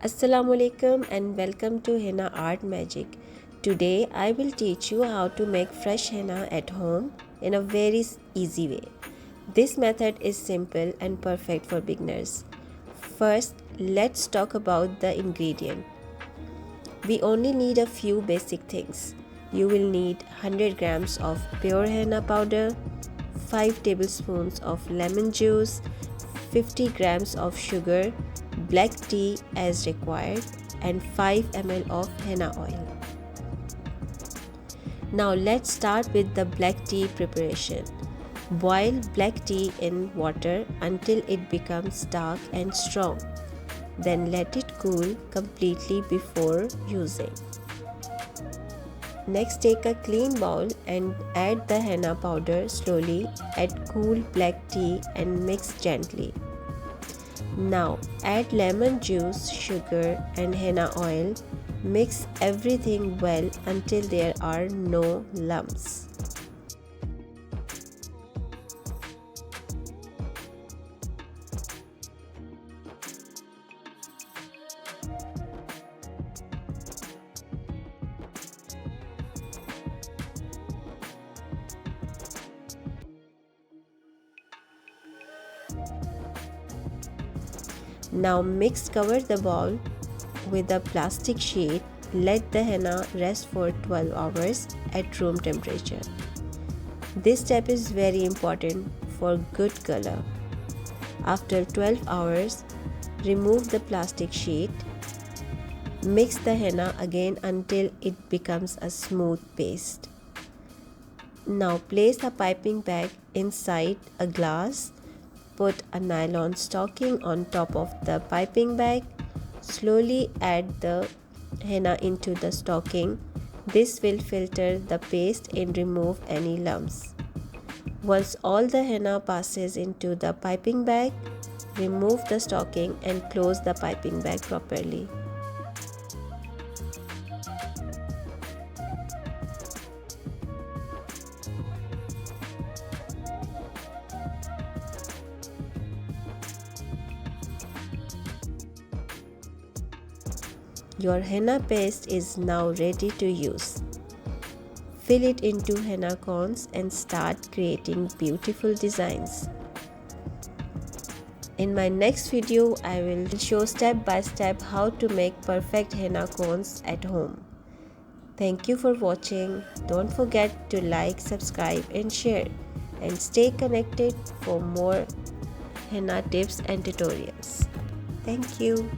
Assalamu alaikum and welcome to Hina Art Magic. Today I will teach you how to make fresh henna at home in a very easy way. This method is simple and perfect for beginners. First, let's talk about the ingredient. We only need a few basic things. You will need 100 grams of pure henna powder, 5 tablespoons of lemon juice, 50 grams of sugar, black tea as required, and 5 ml of henna oil. Now let's start with the black tea preparation. Boil black tea in water until it becomes dark and strong. Then let it cool completely before using. Next, take a clean bowl and add the henna powder slowly. Add cool black tea and mix gently. Now add lemon juice, sugar and henna oil. Mix everything well until there are no lumps. Now cover the bowl with a plastic sheet. Let the henna rest for 12 hours at room temperature. This step is very important for good color. After 12 hours, remove the plastic sheet. Mix the henna again until it becomes a smooth paste. Now place a piping bag inside a glass. Put a nylon stocking on top of the piping bag. Slowly add the henna into the stocking. This will filter the paste and remove any lumps. Once all the henna passes into the piping bag, remove the stocking and close the piping bag properly. Your henna paste is now ready to use. Fill it into henna cones and start creating beautiful designs. In my next video, I will show step by step how to make perfect henna cones at home. Thank you for watching. Don't forget to like, subscribe and share. And stay connected for more henna tips and tutorials. Thank you.